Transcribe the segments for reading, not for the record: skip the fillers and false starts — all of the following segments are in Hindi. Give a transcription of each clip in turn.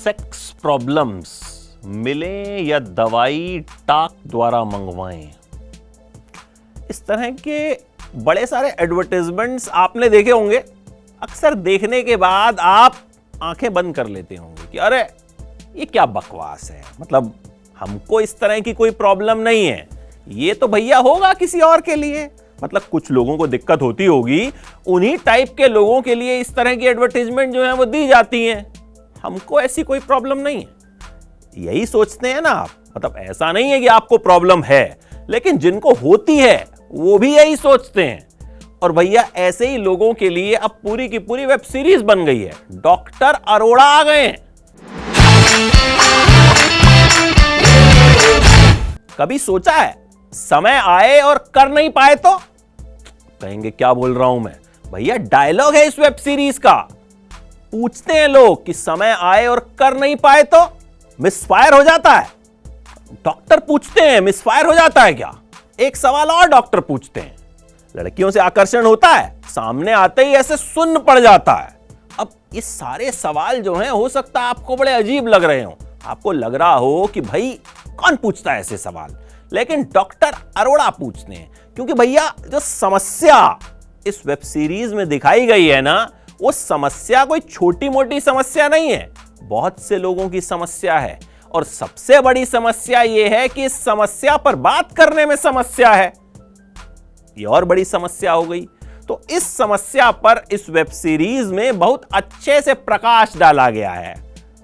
सेक्स प्रॉब्लम्स मिलें या दवाई टाक द्वारा मंगवाएं, इस तरह के बड़े सारे एडवर्टाइजमेंट्स आपने देखे होंगे। अक्सर देखने के बाद आप आंखें बंद कर लेते होंगे कि अरे ये क्या बकवास है, मतलब हमको इस तरह की कोई प्रॉब्लम नहीं है, ये तो भैया होगा किसी और के लिए। मतलब कुछ लोगों को दिक्कत होती होगी, उन्हीं टाइप के लोगों के लिए इस तरह की एडवर्टाइजमेंट जो है वो दी जाती हैं। हमको ऐसी कोई प्रॉब्लम नहीं है, यही सोचते हैं ना आप। मतलब ऐसा नहीं है कि आपको प्रॉब्लम है, लेकिन जिनको होती है वो भी यही सोचते हैं। और भैया ऐसे ही लोगों के लिए अब पूरी की पूरी वेब सीरीज बन गई है। डॉक्टर अरोड़ा आ गए हैं। कभी सोचा है समय आए और कर नहीं पाए तो? कहेंगे क्या बोल रहा हूं मैं, भैया डायलॉग है इस वेब सीरीज का। पूछते हैं लोग कि समय आए और कर नहीं पाए तो मिसफायर हो जाता है। डॉक्टर पूछते हैं मिसफायर हो जाता है क्या? एक सवाल और डॉक्टर पूछते हैं, लड़कियों से आकर्षण होता है? सामने आते ही ऐसे सुन्न पड़ जाता है। अब ये सारे सवाल जो हैं हो सकता है आपको बड़े अजीब लग रहे हो, आपको लग रहा हो कि भाई कौन पूछता है ऐसे सवाल, लेकिन डॉक्टर अरोड़ा पूछते हैं। क्योंकि भैया जो समस्या इस वेब सीरीज में दिखाई गई है ना, वो समस्या कोई छोटी मोटी समस्या नहीं है, बहुत से लोगों की समस्या है। और सबसे बड़ी समस्या यह है कि इस समस्या पर बात करने में समस्या है, ये और बड़ी समस्या हो गई। तो इस समस्या पर इस वेब सीरीज में बहुत अच्छे से प्रकाश डाला गया है,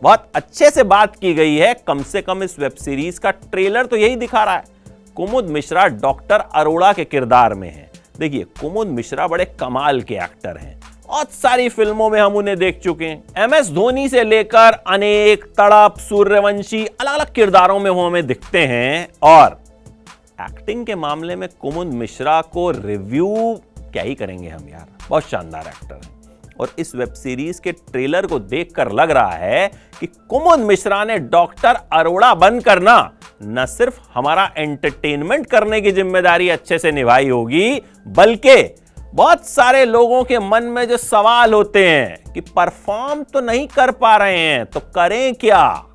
बहुत अच्छे से बात की गई है। कम से कम इस वेब सीरीज का ट्रेलर तो यही दिखा रहा है। कुमुद मिश्रा डॉक्टर अरोड़ा के किरदार में है। देखिए कुमुद मिश्रा बड़े कमाल के एक्टर हैं, बहुत सारी फिल्मों में हम उन्हें देख चुके हैं। MS धोनी से लेकर अनेक, तड़प, सूर्यवंशी, अलग अलग किरदारों में वो हमें दिखते हैं। और एक्टिंग के मामले में कुमुद मिश्रा को रिव्यू क्या ही करेंगे हम यार, बहुत शानदार एक्टर हैं। और इस वेब सीरीज के ट्रेलर को देखकर लग रहा है कि कुमुद मिश्रा ने डॉक्टर अरोड़ा बनकर न सिर्फ हमारा एंटरटेनमेंट करने की जिम्मेदारी अच्छे से निभाई होगी, बल्कि बहुत सारे लोगों के मन में जो सवाल होते हैं कि परफॉर्म तो नहीं कर पा रहे हैं तो करें क्या,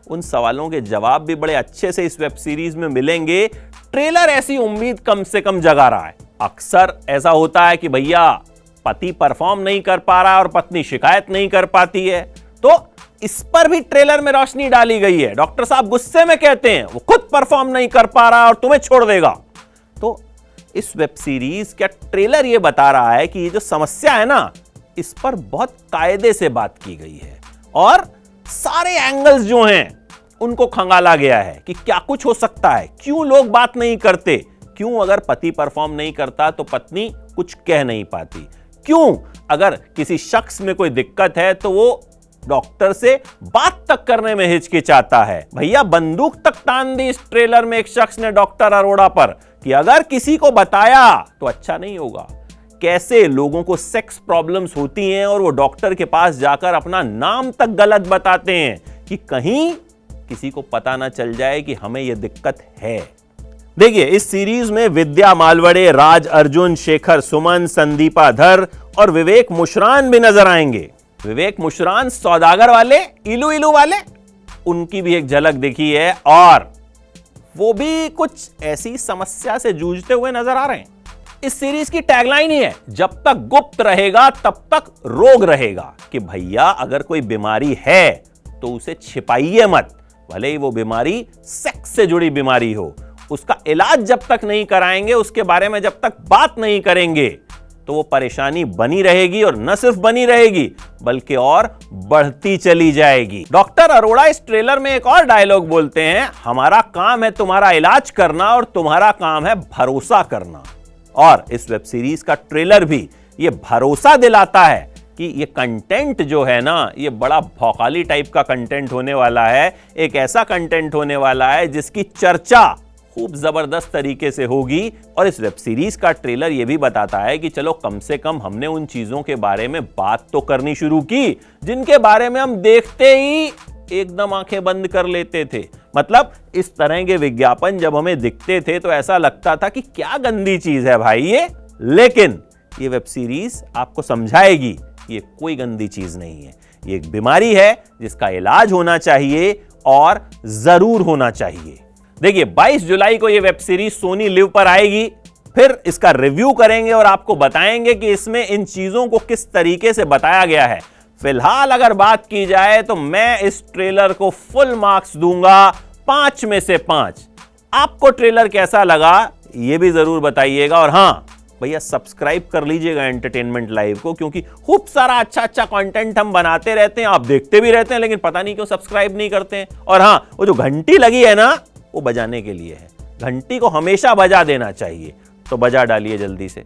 उन सवालों के जवाब भी बड़े अच्छे से इस वेब सीरीज में मिलेंगे। ट्रेलर ऐसी उम्मीद कम से कम जगा रहा है। अक्सर ऐसा होता है कि भैया पति परफॉर्म नहीं कर पा रहा है और पत्नी शिकायत नहीं कर पाती है, तो इस पर भी ट्रेलर में रोशनी डाली गई है। डॉक्टर साहब गुस्से में कहते हैं वो खुद परफॉर्म नहीं कर पा रहा और तुम्हें छोड़ देगा। तो इस वेब सीरीज का ट्रेलर ये बता रहा है कि ये जो समस्या है ना, इस पर बहुत कायदे से बात की गई है और सारे एंगल्स जो हैं उनको खंगाला गया है कि क्या कुछ हो सकता है, क्यों लोग बात नहीं करते, क्यों अगर पति परफॉर्म नहीं करता तो पत्नी कुछ कह नहीं पाती, क्यों अगर किसी शख्स में कोई दिक्कत है तो वो डॉक्टर से बात तक करने में हिचकिचाता है। भैया बंदूक तक तान दी इस ट्रेलर में एक शख्स ने डॉक्टर अरोड़ा पर कि अगर किसी को बताया तो अच्छा नहीं होगा। कैसे लोगों को सेक्स प्रॉब्लम्स होती हैं और वो डॉक्टर के पास जाकर अपना नाम तक गलत बताते हैं कि कहीं किसी को पता ना चल जाए कि हमें यह दिक्कत है। देखिए इस सीरीज में विद्या मालवड़े, राज अर्जुन, शेखर सुमन, संदीपा धर और विवेक मुशरान भी नजर आएंगे। विवेक मुशरान सौदागर वाले, इलू इलू वाले, उनकी भी एक झलक दिखी है और वो भी कुछ ऐसी समस्या से जूझते हुए नजर आ रहे हैं। इस सीरीज की टैगलाइन ही है, जब तक गुप्त रहेगा तब तक रोग रहेगा। कि भैया अगर कोई बीमारी है तो उसे छिपाइए मत, भले ही वो बीमारी सेक्स से जुड़ी बीमारी हो। उसका इलाज जब तक नहीं कराएंगे, उसके बारे में जब तक बात नहीं करेंगे, तो वो परेशानी बनी रहेगी और न सिर्फ बनी रहेगी बल्कि और बढ़ती चली जाएगी। डॉक्टर अरोड़ा इस ट्रेलर में एक और डायलॉग बोलते हैं, हमारा काम है तुम्हारा इलाज करना और तुम्हारा काम है भरोसा करना। और इस वेब सीरीज का ट्रेलर भी ये भरोसा दिलाता है कि ये कंटेंट जो है ना, ये बड़ा भौकाली टाइप का कंटेंट होने वाला है। एक ऐसा कंटेंट होने वाला है जिसकी चर्चा खूब जबरदस्त तरीके से होगी। और इस वेब सीरीज का ट्रेलर यह भी बताता है कि चलो कम से कम हमने उन चीजों के बारे में बात तो करनी शुरू की जिनके बारे में हम देखते ही एकदम आंखें बंद कर लेते थे। मतलब इस तरह के विज्ञापन जब हमें दिखते थे तो ऐसा लगता था कि क्या गंदी चीज है भाई ये, लेकिन ये वेब सीरीज आपको समझाएगी कि ये कोई गंदी चीज नहीं है। ये एक बीमारी है जिसका इलाज होना चाहिए और जरूर होना चाहिए। देखिए 22 जुलाई को ये वेब सीरीज सोनी लिव पर आएगी, फिर इसका रिव्यू करेंगे और आपको बताएंगे कि इसमें इन चीजों को किस तरीके से बताया गया है। फिलहाल अगर बात की जाए तो मैं इस ट्रेलर को फुल मार्क्स दूंगा 5 में से 5। आपको ट्रेलर कैसा लगा ये भी जरूर बताइएगा। और हां भैया, सब्सक्राइब कर लीजिएगा एंटरटेनमेंट लाइव को, क्योंकि खूब सारा अच्छा अच्छा कंटेंट हम बनाते रहते हैं, आप देखते भी रहते हैं, लेकिन पता नहीं क्यों सब्सक्राइब नहीं करते हैं। और हां, वो जो घंटी लगी है ना, वो बजाने के लिए है। घंटी को हमेशा बजा देना चाहिए, तो बजा डालिए जल्दी से।